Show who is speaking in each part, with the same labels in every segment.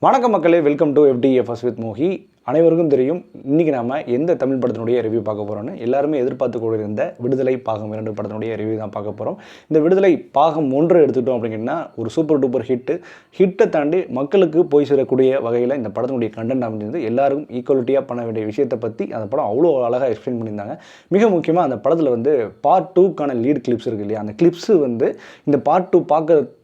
Speaker 1: வணக்கம் மக்களே, welcome to FDFS with Mohi. அனைவருக்கும் தெரியும் இன்றைக்கி நாம் எந்த தமிழ் படத்தினுடைய ரிவ்யூ பார்க்க போகிறோன்னு. எல்லாருமே எதிர்பார்த்து கொண்டிருந்த விடுதலை பாகம் 2 படத்தினுடைய ரிவ்யூ தான் பார்க்க போகிறோம். இந்த விடுதலை பாகம் 1 எடுத்துக்கிட்டோம் அப்படிங்கன்னா ஒரு சூப்பர் டூப்பர் ஹிட்டை தாண்டி மக்களுக்கு போய் சேரக்கூடிய வகையில் இந்த படத்தினுடைய கண்டென்ட் அமைஞ்சிருந்து எல்லாரும் ஈக்குவலிட்டியாக பண்ண வேண்டிய விஷயத்தை பற்றி அந்த படம் அவ்வளோ அழகாக எக்ஸ்பிளைன் பண்ணியிருந்தாங்க. மிக முக்கியமாக அந்த படத்தில் வந்து பார்ட் 2க்கான லீட் கிளிப்ஸ் இருக்குது இல்லையா, அந்த கிளிப்ஸு வந்து இந்த பார்ட் 2 பார்க்க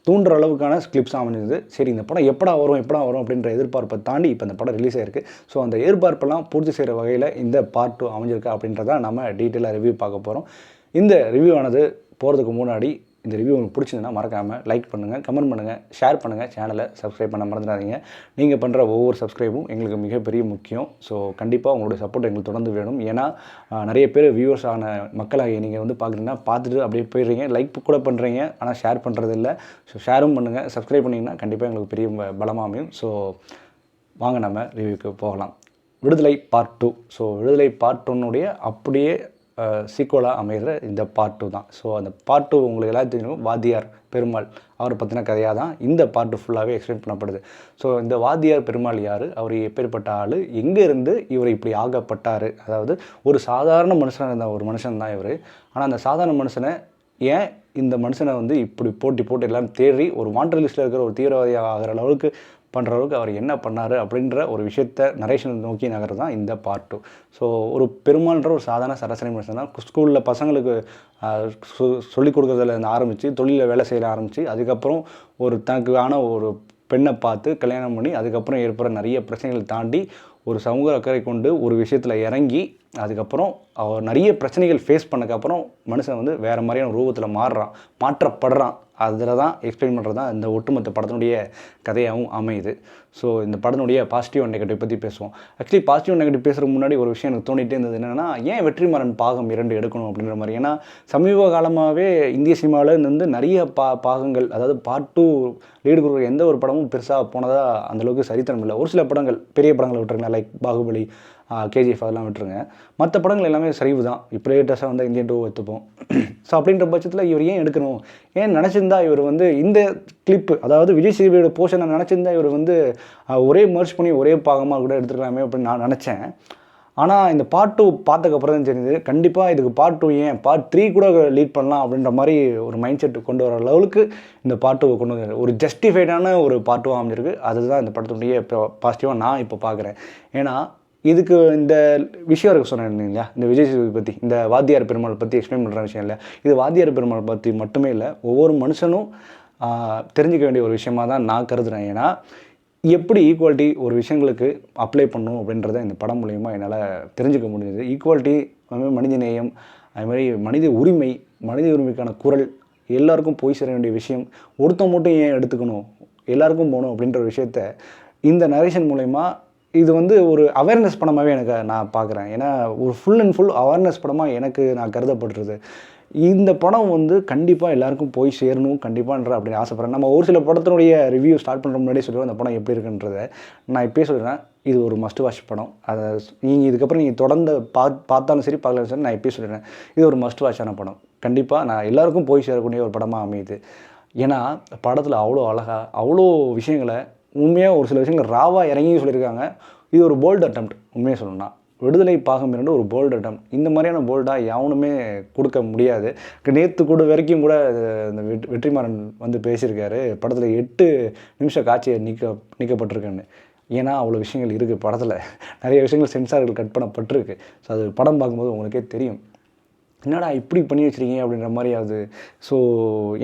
Speaker 1: தூண்டுற அளவுக்கான கிளிப்ஸ் அமைஞ்சது. சரி, இந்த படம் எப்படா வரும் அப்படின்ற எதிர்பார்ப்பை தாண்டி இப்போ இந்த படம் ரிலீஸ் ஆயிருக்கு. ஸோ அந்த எதிர்பார்ப்பெல்லாம் பூர்த்தி செய்கிற வகையில் இந்த பார்ட் 2 அமைஞ்சிருக்கு அப்படின்றத நம்ம டீட்டெயிலாக ரிவ்யூ பார்க்க போகிறோம். இந்த ரிவ்யூ ஆனது போகிறதுக்கு முன்னாடி இந்த ரிவ்யூ உங்களுக்கு பிடிச்சிருந்தா மறக்காமல் லைக் பண்ணுங்கள், கமெண்ட் பண்ணுங்கள், ஷேர் பண்ணுங்கள், சேனலை சப்ஸ்கிரைப் பண்ண மறந்துடாதீங்க. நீங்கள் பண்ணுற ஒவ்வொரு சப்ஸ்கிரைபும் எங்களுக்கு மிகப்பெரிய முக்கியம். ஸோ கண்டிப்பாக உங்களுடைய சப்போர்ட் எங்களுக்கு தொடர்ந்து வேணும். ஏன்னா நிறைய பேர் வியூவர்ஸ் ஆன மக்களாகி நீங்கள் வந்து பார்க்குறீங்கன்னா பார்த்துட்டு அப்படியே போயிடுறீங்க, லைக் கூட பண்ணுறீங்க, ஆனால் ஷேர் பண்ணுறது இல்லை. ஸோ ஷேரும் பண்ணுங்கள், சப்ஸ்கிரைப் பண்ணிங்கன்னா கண்டிப்பாக எங்களுக்கு பெரிய பலமாக அமையும். ஸோ வாங்க நம்ம ரிவ்யூக்கு போகலாம். விடுதலை பார்ட் 2. ஸோ விடுதலை பார்ட் 1 அப்படியே சீக்குவலாக அமைகிற இந்த பார்ட் 2 தான். ஸோ அந்த பார்ட் 2 உங்களுக்கு எல்லாத்தையும் தெரியும், வாத்தியார் பெருமாள் அவரை பற்றின கதையாக தான் இந்த பார்ட் 2 ஃபுல்லாகவே எக்ஸ்பிளைன் பண்ணப்படுது. ஸோ இந்த வாத்தியார் பெருமாள் யார், அவர் எப்பேற்பட்ட ஆள், எங்கே இருந்து இவர் இப்படி ஆகப்பட்டார், அதாவது ஒரு சாதாரண மனுஷனாக இருந்த ஒரு மனுஷன் தான் இவர். ஆனால் அந்த சாதாரண மனுஷனை ஏன் இந்த மனுஷனை வந்து இப்படி போட்டு எல்லாம் தேடி ஒரு வாண்டட் லிஸ்ட்டில் இருக்கிற ஒரு தீவிரவாதியாக ஆகிற அளவுக்கு பண்ணுற அளவுக்கு அவர் என்ன பண்ணார் அப்படின்ற ஒரு விஷயத்தை நரேஷன் நோக்கி நகர்றது தான் இந்த பார்ட் 2. ஸோ ஒரு பெருமாள்ன்ற ஒரு சாதாரண சராசரி மனுஷன் தான். ஸ்கூலில் பசங்களுக்கு சொல்லிக் கொடுக்குறதுல ஆரம்பித்து தொழிலில் வேலை செய்ய ஆரம்பித்து அதுக்கப்புறம் ஒரு தனக்கான ஒரு பெண்ணை பார்த்து கல்யாணம் பண்ணி அதுக்கப்புறம் ஏற்படுற நிறைய பிரச்சனைகளை தாண்டி ஒரு சமூக அக்கறை கொண்டு ஒரு விஷயத்தில் இறங்கி அதுக்கப்புறம் அவர் நிறைய பிரச்சனைகள் ஃபேஸ் பண்ணக்கப்புறம் மனுஷன் வந்து வேறு மாதிரியான ரூபத்தில் மாற்றப்படுறான். அதில் தான் எக்ஸ்பிளைன் பண்ணுறது தான் இந்த ஒட்டுமொத்த படத்தினுடைய கதையாகவும் அமையுது. ஸோ இந்த படத்தினுடைய பாசிட்டிவ் அண்ட் நெகட்டிவ் பற்றி பேசுவோம். ஆக்சுவலி பாசிட்டிவ் அண்ட் நெகட்டிவ் பேசுகிறதுக்கு முன்னாடி ஒரு விஷயம் எனக்கு தோண்டிகிட்டே இருந்தது என்னென்னா, ஏன் வெற்றிமாறன் பாகம் 2 எடுக்கணும் அப்படின்ற மாதிரி. ஏன்னா சமீப காலமாகவே இந்திய சினிமாவில் இருந்து நிறைய பாகங்கள், அதாவது பார்ட் 2 லீடு கொடுக்குற எந்த ஒரு படமும் பெருசாக போனதாக அந்தளவுக்கு சரித்திரம் இல்லை. ஒரு சில படங்கள், பெரிய படங்களை விட்டுருங்க, லைக் பாகுபலி, KGF அதெல்லாம் விட்டுருங்க. மற்ற படங்கள் எல்லாமே சரிவு தான். இப்போ லேட்டஸ்ட்டாக வந்து இந்தியன் 2 எடுத்துப்போம். ஸோ அப்படின்ற பட்சத்தில் இவர் ஏன் எடுக்கணும், ஏன் நினச்சிருந்தா இவர் வந்து இந்த கிளிப்பு, அதாவது விஜய் சேதுபதியோட போர்ஷனை நினச்சிருந்தா இவர் வந்து ஒரே மர்ச் பண்ணி ஒரே பாகமாக கூட எடுத்துக்கலாமே அப்படின்னு நான் நினச்சேன். ஆனால் இந்த பார்ட் 2 பார்த்ததுக்கப்புறம் தான் தெரியுது, கண்டிப்பாக இதுக்கு பார்ட் 2 ஏன் பார்ட் 3 கூட லீட் பண்ணலாம் அப்படின்ற மாதிரி ஒரு மைண்ட் செட் கொண்டு வர அளவுக்கு இந்த பார்ட் 2 கொண்டு வந்து ஒரு ஜஸ்டிஃபைடான ஒரு பார்ட் 2 அமைஞ்சிருக்கு. அதுதான் இந்த படத்துடைய பாசிட்டிவாக நான் இப்போ பார்க்குறேன். ஏன்னா இதுக்கு இந்த விஷயம் இருக்க சொன்னேன் இல்லைங்களா, இந்த விஜய் சேதுபதி பற்றி, இந்த வாத்தியார் பெருமாள் பற்றி எக்ஸ்பிளைன் பண்ணுற விஷயம் இல்லை. இது வாத்தியார் பெருமாள் பற்றி மட்டுமே இல்லை, ஒவ்வொரு மனுஷனும் தெரிஞ்சிக்க வேண்டிய ஒரு விஷயமாக தான் நான் கருதுகிறேன். ஏன்னா எப்படி ஈக்குவாலிட்டி ஒரு விஷயங்களுக்கு அப்ளை பண்ணணும் அப்படின்றத இந்த படம் மூலயமா என்னால் தெரிஞ்சுக்க முடியுது. ஈக்குவாலிட்டி, அதுமாதிரி மனித நேயம், அதுமாதிரி மனித உரிமைக்கான குரல், எல்லாருக்கும் போய் சேர வேண்டிய விஷயம், ஒருத்தன் மட்டும் ஏன் எடுத்துக்கணும், எல்லாருக்கும் போகணும் அப்படின்ற ஒரு விஷயத்த இந்த நரேஷன் மூலயமா இது வந்து ஒரு அவேர்னஸ் படமாகவே எனக்கு நான் பார்க்குறேன். ஏன்னா ஒரு ஃபுல் அண்ட் ஃபுல் அவேர்னஸ் படமாக எனக்கு நான் கருதப்படுறது. இந்த படம் வந்து கண்டிப்பாக எல்லாருக்கும் போய் சேரணும் கண்டிப்பான்ற அப்படின்னு ஆசைப்பட்றேன். நம்ம ஒரு சில படத்தினுடைய ரிவ்யூ ஸ்டார்ட் பண்ணுற முன்னாடியே சொல்லுவோம் அந்த படம் எப்படி இருக்குன்றதை. நான் இப்போயே சொல்கிறேன், இது ஒரு மஸ்ட் வாட்ச் படம். அதை நீங்கள் இதுக்கப்புறம் நீங்கள் தொடர்ந்து பார்த்தாலும் சரி பார்க்கலாலும் சரி, நான் இப்போயே சொல்கிறேன், இது ஒரு மஸ்ட் வாட்சான படம். கண்டிப்பாக நான் எல்லாருக்கும் போய் சேரக்கூடிய ஒரு படமாக அமையுது. ஏன்னா படத்தில் அவ்வளோ அழகாக அவ்வளோ விஷயங்களை உண்மையாக ஒரு சில விஷயங்கள் ராவாக இறங்கி சொல்லியிருக்காங்க. இது ஒரு போல்டு அட்டெம்ப்ட். உண்மையாக சொல்லணும்னா விடுதலை பாகம் 2 ஒரு போல்டு அட்டெம்ப்ட். இந்த மாதிரியான போல்டாக எவனுமே கொடுக்க முடியாது. நேற்று கூட வரைக்கும் கூட இந்த வெற்றிமாறன் வந்து பேசியிருக்காரு, படத்தில் 8 நிமிஷம் காட்சியை நீக்கப்பட்டிருக்குன்னு. ஏன்னா அவ்வளோ விஷயங்கள் இருக்குது படத்தில், நிறைய விஷயங்கள் சென்சார்கள் கட் பண்ணப்பட்டிருக்கு. ஸோ அது படம் பார்க்கும்போது உங்களுக்கே தெரியும், என்னடா இப்படி பண்ணி வச்சுருக்கீங்க அப்படின்ற மாதிரி ஆகுது. ஸோ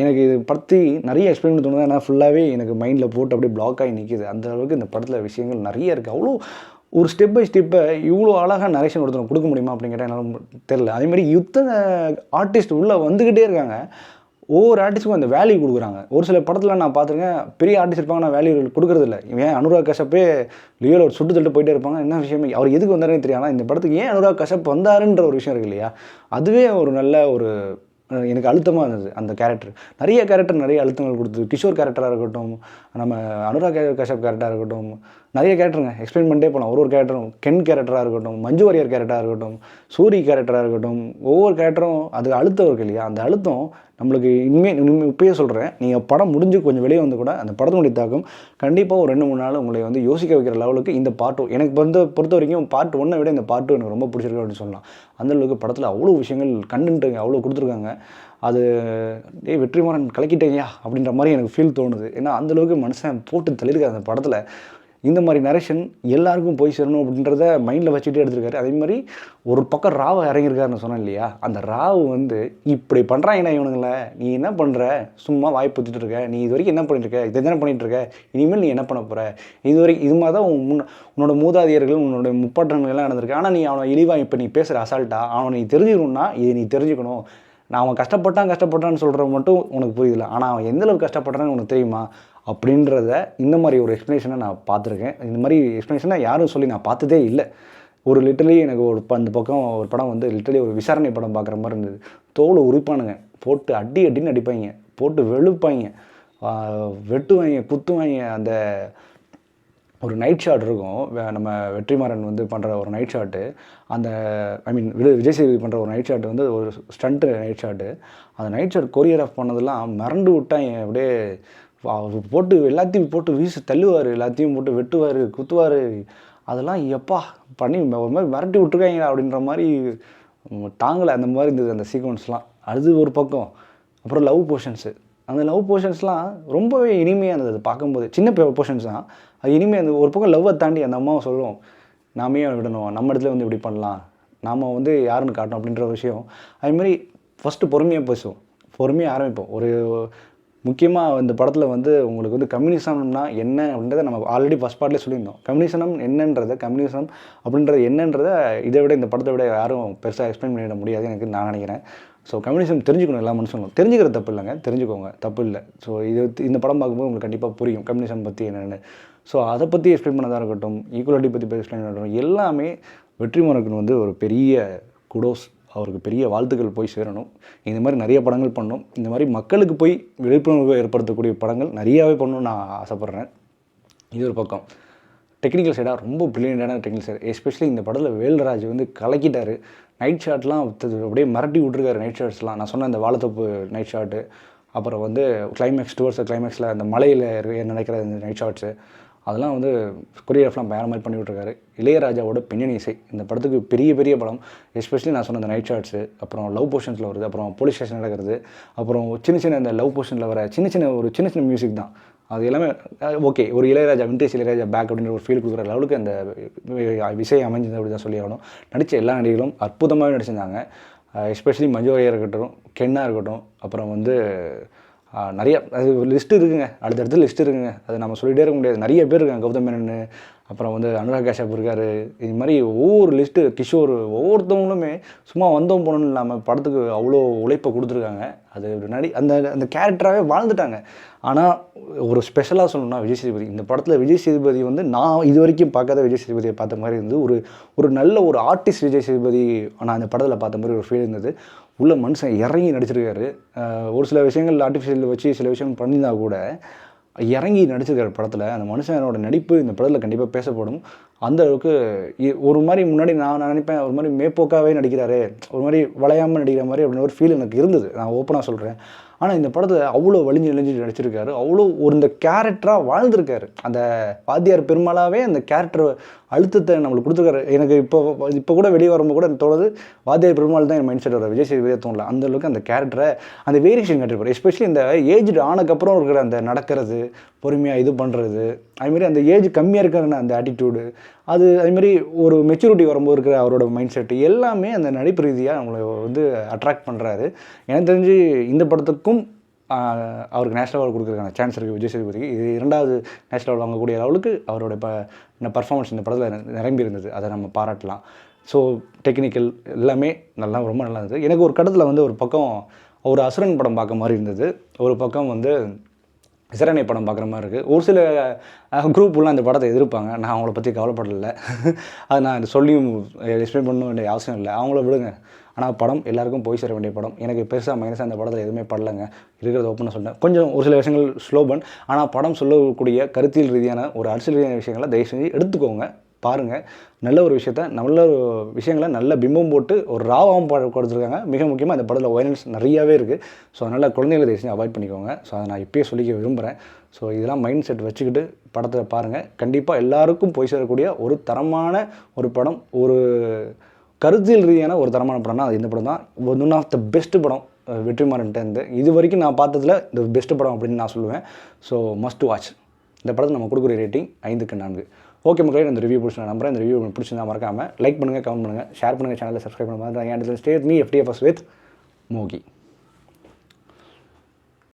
Speaker 1: எனக்கு இது பற்றி நிறைய எக்ஸ்பிளைன் பண்ண தோணுது. ஆனால் ஃபுல்லாகவே எனக்கு மைண்டில் போட்டு அப்படியே பிளாக் ஆகி நிற்கிது. அந்த அளவுக்கு இந்த படத்தில் விஷயங்கள் நிறைய இருக்குது. அவ்வளோ ஒரு ஸ்டெப் பை ஸ்டெப்பை இவ்வளோ அழகாக நரேஷன் ஒருத்தர் கொடுக்க முடியுமா அப்படின்னு கேட்டால் என்னால் தெரில. அதேமாதிரி இத்தனை ஆர்டிஸ்ட் உள்ளே வந்துக்கிட்டே இருக்காங்க, ஒவ்வொரு ஆர்டிஸ்ட்டுக்கும் அந்த வேல்யூ கொடுக்குறாங்க. ஒரு சில படத்தில் நான் பார்த்துருக்கேன், பெரிய ஆர்டிஸ்ட் இருப்பாங்க, நான் வேல்யூ கொடுக்குறதில்ல. ஏன் அனுராக் கஷ்யப்பே லியோவில் ஒரு சுட்டு தள்ளிட்டு போயிட்டே இருப்பாங்க, என்ன விஷயமே அவர் எதுக்கு வந்தாருன்னு தெரியும். ஆனால் இந்த படத்துக்கு ஏன் அனுராக் கஷ்யப் வந்தாருன்ற ஒரு விஷயம் இருக்கு இல்லையா, அதுவே ஒரு நல்ல ஒரு எனக்கு அழுத்தமாக இருந்தது அந்த கேரக்டர். நிறைய கேரக்டர் நிறைய அழுத்தங்கள் கொடுத்தது. கிஷோர் கேரக்டராக இருக்கட்டும், நம்ம அனுராக் கஷ்யப் கேரக்டராக இருக்கட்டும், நிறைய கேரக்டருங்க எக்ஸ்பிளைன் பண்ணிட்டே போகலாம். ஒரு கேரக்டரும் கென் கேரக்டராக இருக்கட்டும், மஞ்சு வாரியர் கேரக்டராக இருக்கட்டும், சூரி கேரக்டராக இருக்கட்டும், ஒவ்வொரு கேரக்டரும் அது அழுத்தம் இருக்கு இல்லையா, அந்த அழுத்தம் நம்மளுக்கு இப்பயே சொல்கிறேன், நீங்கள் படம் முடிஞ்சு கொஞ்சம் வெளியே வந்து கூட அந்த படத்தினுடைய தாக்கம் கண்டிப்பாக ஒரு 2-3 நாள் உங்களை வந்து யோசிக்க வைக்கிற லெவலுக்கு இந்த பார்ட் 2 எனக்கு பொறுத்த வரைக்கும் பார்ட் 1 விட இந்த பார்ட் 2 எனக்கு ரொம்ப பிடிச்சிருக்கு அப்படின்னு சொல்லலாம். அந்தளவுக்கு படத்தில் அவ்வளோ விஷயங்கள் கண்டென்ட்டுங்க அவ்வளோ கொடுத்துருக்காங்க. அது வெற்றிமாறன் கலக்கிட்டேங்கயா அப்படின்ற மாதிரி எனக்கு ஃபீல் தோணுது. ஏன்னா அந்தளவுக்கு மனுஷன் போட்டு தள்ளியிருக்காரு அந்த படத்தில். இந்த மாதிரி நரேஷன் எல்லாருக்கும் போய் சேரணும் அப்படின்றத மைண்டில் வச்சுட்டே எடுத்திருக்காரு. அதே மாதிரி ஒரு பக்கம் ராவை இறங்கியிருக்காருன்னு சொன்னேன் இல்லையா, அந்த ராவு வந்து இப்படி பண்ணுறாங்கன்னா இவனுங்கள, நீ என்ன பண்ணுற, சும்மா வாய் புத்திட்டு இருக்க, நீ இது வரைக்கும் என்ன பண்ணிட்டுருக்க, இதை தானே பண்ணிகிட்ருக்க, இனிமேல் நீ என்ன பண்ண போகிற, இது வரைக்கும் இது மாதிரி தான் உன்னோட மூதாதையர்கள் உன்னோட முப்பாட்டங்கள் எல்லாம் நடந்திருக்கு. ஆனால் நீ அவனை இழிவாக இப்போ நீ பேசுகிற அசால்ட்டா, அவனை நீ தெரிஞ்சுக்கணுன்னா இதை நீ தெரிஞ்சுக்கணும். நான் அவன் கஷ்டப்பட்டான்னு சொல்கிறது மட்டும் உனக்கு புரியுதில்ல, ஆனால் அவன் எந்தளவுக்கு கஷ்டப்பட்டான்னு உனக்கு தெரியுமா அப்படின்றத இந்த மாதிரி ஒரு எக்ஸ்ப்ளனேஷனை நான் பார்த்துருக்கேன். இந்த மாதிரி எக்ஸ்ப்ளனேஷனை யாரும் சொல்லி நான் பார்த்ததே இல்லை. ஒரு லிட்டரலி எனக்கு அந்த பக்கம் ஒரு படம் வந்து லிட்டரலி ஒரு விசாரணை படம் பார்க்குற மாதிரி இருந்தது. தோலை உரிப்பானுங்க, போட்டு அடின்னு அடிப்பாங்க, போட்டு வெளுப்பாங்க, வெட்டுவாங்க, குத்துவாங்க. அந்த ஒரு நைட் ஷாட் இருக்கும், நம்ம வெற்றிமாறன் வந்து பண்ணுற ஒரு நைட் ஷாட்டு, அந்த விஜய் சேதுபதி பண்ணுற ஒரு நைட் ஷாட்டு வந்து ஒரு ஸ்டண்ட்டு நைட் ஷாட்டு. அந்த நைட் ஷாட் கொரியோகிராஃப் பண்ணதெல்லாம் மிரண்டு விட்டாங்க. அப்படியே போட்டு எல்லாத்தையும் போட்டு வீசி தள்ளுவார், எல்லாத்தையும் போட்டு வெட்டுவார், குத்துவார். அதெல்லாம் எப்பா பண்ணி ஒரு மாதிரி மிரட்டி விட்டுருக்காங்க அப்படின்ற மாதிரி தாங்கலை. அந்த மாதிரி இருந்தது அந்த சீக்வன்ஸ்லாம். அது ஒரு பக்கம். அப்புறம் லவ் போர்ஷன்ஸு, அந்த லவ் போர்ஷன்ஸ்லாம் ரொம்பவே இனிமையாக இருந்தது. அது பார்க்கும்போது சின்ன போர்ஷன்ஸ் தான், அது இனிமையாக இருந்தது. ஒரு பக்கம் லவ்வை தாண்டி அந்த அம்மாவை சொல்லுவோம், நாமே விடணும், நம்ம இடத்துல வந்து இப்படி பண்ணலாம், நாம் வந்து யாருன்னு காட்டணும் அப்படின்ற விஷயம். அதுமாதிரி ஃபஸ்ட்டு பொறுமையாக பேசுவோம், பொறுமையாக ஆரம்பிப்போம். ஒரு முக்கியமாக இந்த படத்தில் வந்து உங்களுக்கு வந்து கம்யூனிசம்னா என்ன அப்படின்றத நம்ம ஆல்ரெடி ஃபஸ்ட் பார்ட்லேயே சொல்லியிருந்தோம். கம்யூனிசம் அப்படின்றது என்னன்றதை இதை விட இந்த படத்தை விட யாரும் பெருசாக எக்ஸ்பிளைன் பண்ணிட முடியாது எனக்கு நான் நினைக்கிறேன். ஸோ கம்யூனிசம் தெரிஞ்சுக்கணும், எல்லா மனுஷங்களும் தெரிஞ்சுக்கிற தப்பு இல்லைங்க, தெரிஞ்சுக்கோங்க, தப்பு இல்லை. ஸோ இந்த படம் பார்க்கும்போது உங்களுக்கு கண்டிப்பாக புரியும் கம்யூனிசம் பற்றி என்னென்னு. ஸோ அதை பற்றி எக்ஸ்பிளைன் பண்ணதாக இருக்கட்டும், ஈக்குவாலிட்டி பற்றி எக்ஸ்பிளைன் பண்ணட்டும், எல்லாமே வெற்றிமாறனுக்கு வந்து ஒரு பெரிய குடோஸ், அவருக்கு பெரிய வாழ்த்துக்கள் போய் சேரணும். இந்த மாதிரி நிறைய படங்கள் பண்ணணும், இந்த மாதிரி மக்களுக்கு போய் விழிப்புணர்வு ஏற்படுத்தக்கூடிய படங்கள் நிறையாவே பண்ணணும்னு நான் ஆசைப்பட்றேன். இது ஒரு பக்கம். டெக்னிக்கல் சைடாக ரொம்ப ப்ரில்லியண்டான டெக்னிக்கல் சைடு, எஸ்பெஷலி இந்த படத்தில் வேல்ராஜ் வந்து கலக்கிட்டார். நைட் ஷாட்லாம் அப்படியே மிரட்டி விட்ருக்காரு. நைட் ஷாட்ஸ்லாம் நான் சொன்ன அந்த வாழைத்தோப்பு நைட் ஷாட்டு, அப்புறம் வந்து கிளைமேக்ஸில் அந்த மலையில் நடக்கிற இந்த நைட் ஷாட்ஸு, அதெல்லாம் வந்து கொரியோகிராஃப்லாம் வேறு மாதிரி பண்ணி விட்ருக்காரு. இளையராஜாவோட பின்னணி இசை இந்த படத்துக்கு பெரிய படம். எஸ்பெஷலி நான் சொன்ன அந்த நைட் ஷாட்ஸு, அப்புறம் லவ் போர்ஷன்ஸில் வருது, அப்புறம் போலீஸ் ஸ்டேஷன் நடக்கிறது, அப்புறம் சின்ன இந்த லவ் போர்ஷனில் வர சின்ன மியூசிக் தான். அது எல்லாமே ஓகே, ஒரு இளையராஜா விண்டேஜ் இளையராஜா பேக் அப்படின்ற ஒரு ஃபீல் கொடுக்குற லெவலுக்கு அந்த விஷயம் அமைஞ்சது அப்படி தான் சொல்லி ஆகணும். நடித்த எல்லா நடிகர்களும் அற்புதமாகவே நடிச்சிருந்தாங்க. எஸ்பெஷலி மஞ்சு வாரியர் இருக்கட்டும், கென்னாக இருக்கட்டும், அப்புறம் வந்து நிறைய அது லிஸ்ட்டு இருக்குங்க, அடுத்தடுத்து லிஸ்ட்டு இருக்குங்க, அது நம்ம சொல்லிகிட்டே இருக்க முடியாது. நிறைய பேர் இருக்காங்க, கௌதம் மேனன், அப்புறம் வந்து அனுராக் கஷ்யப் இருக்கார். இது மாதிரி ஒவ்வொரு லிஸ்ட்டு, கிஷோர், ஒவ்வொருத்தவங்களுமே சும்மா வந்தோம் போகணுன்னு இல்லாமல் படத்துக்கு அவ்வளோ உழைப்பை கொடுத்துருக்காங்க. அது அந்த கேரக்டராகவே வாழ்ந்துட்டாங்க. ஆனால் ஒரு ஸ்பெஷலாக சொல்லணும்னா விஜய் சேதுபதி, இந்த படத்தில் விஜய் சேதுபதி வந்து நான் இது வரைக்கும் பார்க்காத விஜய் சேதுபதியை பார்த்த மாதிரி இருந்து, ஒரு நல்ல ஒரு ஆர்டிஸ்ட் விஜய் சேதுபதி நான் இந்த படத்தில் பார்த்த மாதிரி ஒரு ஃபீல் இருந்தது. உள்ள மனுஷன் இறங்கி நடிச்சிருக்காரு. ஒரு சில விஷயங்கள் ஆர்டிஃபிஷியல் வச்சு சில விஷயம் பண்ணியிருந்தா கூட இறங்கி நடிச்சிருக்காரு படத்தில். அந்த மனுஷனோட நடிப்பு இந்த படத்தில் கண்டிப்பாக பேசப்படும். அந்த அளவுக்கு ஒரு மாதிரி முன்னாடி நான் நினைப்பேன், ஒரு மாதிரி மேம்போக்காகவே நடிக்கிறாரு, ஒரு மாதிரி வளையாமல் நடிக்கிற மாதிரி அப்படின்னு ஒரு ஃபீல் எனக்கு இருந்தது, நான் ஓப்பனாக சொல்கிறேன். ஆனால் இந்த படத்தில் அவ்வளோ வலிஞ்சு நடிச்சிருக்காரு, அவ்வளோ இந்த கேரக்டராக வாழ்ந்திருக்காரு. அந்த வாத்தியார் பெருமாளாகவே அந்த கேரக்டர் அழுத்தத்தை நம்மளுக்கு கொடுத்துருக்காரு. எனக்கு இப்போ கூட வெளியே வரும்போது கூட எனக்கு தோணுது, வாத்தியார் பெருமாள் தான் என் மைண்ட் செட் வர விஜய் சேதுபதியே தோணல. அந்தளவுக்கு அந்த கேரக்டரை அந்த வேரியேஷன் காட்டிருப்பார். எஸ்பெஷலி இந்த ஏஜ்டு ஆனதுக்கப்புறம் இருக்கிற அந்த நடக்கிறது, பொறுமையாக இது பண்ணுறது, அதுமாரி அந்த ஏஜ் கம்மியாக இருக்கிற அந்த ஆட்டிடியூடு, அதுமாரி ஒரு மெச்சூரிட்டி வரும்போது இருக்கிற அவரோட மைண்ட் செட்டு எல்லாமே அந்த நடிப்பு ரீதியாக நம்மளை வந்து அட்ராக்ட் பண்ணுறாரு. எனக்கு தெரிஞ்சு இந்த படத்துக்கும் அவருக்கு நேஷனல் அவார்டு கொடுக்குறதுக்கான சான்ஸ் இருக்குது விஜய் சேதுபதிக்கு. இது 2வது நேஷனல் அவார்டு வாங்கக்கூடிய அளவுக்கு அவரோட பர்ஃபார்மன்ஸ் இந்த படத்தில் நிரம்பி இருந்தது, அதை நம்ம பாராட்டலாம். ஸோ டெக்னிக்கல் எல்லாமே ரொம்ப நல்லா இருந்தது. எனக்கு ஒரு கட்டத்தில் வந்து ஒரு பக்கம் ஒரு அசுரன் படம் பார்க்க மாதிரி இருந்தது, ஒரு பக்கம் வந்து விசாரணை படம் பார்க்குற மாதிரி இருக்குது. ஒரு சில குரூப்லாம் அந்த படத்தை எதிர்ப்பாங்க, நான் அவங்கள பற்றி கவலைப்படலை. அது நான் சொல்லியும் எக்ஸ்பிளைன் பண்ண வேண்டிய அவசியம் இல்லை, அவங்கள விடுங்க. ஆனால் படம் எல்லாருக்கும் போய் சேர வேண்டிய படம். எனக்கு பெருசாக மைனஸாக அந்த படத்தில் எதுவுமே படலைங்க. இருக்கிறத ஓப்பனாக சொன்னேன். கொஞ்சம் ஒரு சில விஷயங்கள் ஸ்லோபன், ஆனால் படம் சொல்லக்கூடிய கருத்தியல் ரீதியான ஒரு அரசியல் ரீதியான விஷயங்களை தயவு செஞ்சு எடுத்துக்கோங்க, பாருங்கள். நல்ல ஒரு விஷயத்த, நல்ல விஷயங்களை நல்ல பிம்பம் போட்டு ஒரு ராவாகவும் கொடுத்துருக்காங்க. மிக முக்கியமாக இந்த படத்தில் வயலன்ஸ் நிறையாவே இருக்குது. ஸோ அதனால் குழந்தைகளை தயவு செஞ்சு அவாய்ட் பண்ணிக்கோங்க. ஸோ அதை நான் இப்பயே சொல்லிக்க விரும்புகிறேன். ஸோ இதெல்லாம் மைண்ட் செட் வச்சுக்கிட்டு படத்தை பாருங்கள். கண்டிப்பாக எல்லாருக்கும் போய் சேரக்கூடிய ஒரு தரமான ஒரு படம், ஒரு கருத்தியல் ரீதியான ஒரு தரமான படம்னா அது இந்த படம் தான். ஒன் ஆஃப் த பெஸ்ட் படம் வெற்றிமாறன்ட்டு இது வரைக்கும் நான் பார்த்ததில் இந்த பெஸ்ட் படம் அப்படின்னு நான் சொல்லுவேன். So must watch. இந்த படத்தை நம்ம கொடுக்குற ரேட்டிங் 5க்கு 4. ஓகே மக்களே, இந்த ரிவ்யூ பிடிச்சி நான் நம்புறேன். இந்த ரிவ்யூ பிடிச்சிருந்தா மறக்காமல் லைக் பண்ணுங்கள், கமெண்ட் பண்ணுங்கள், ஷேர் பண்ணுங்கள், சேனலை சப்ஸ்கிரைப் பண்ணுங்கள். Stay with me FDFS with மோகி.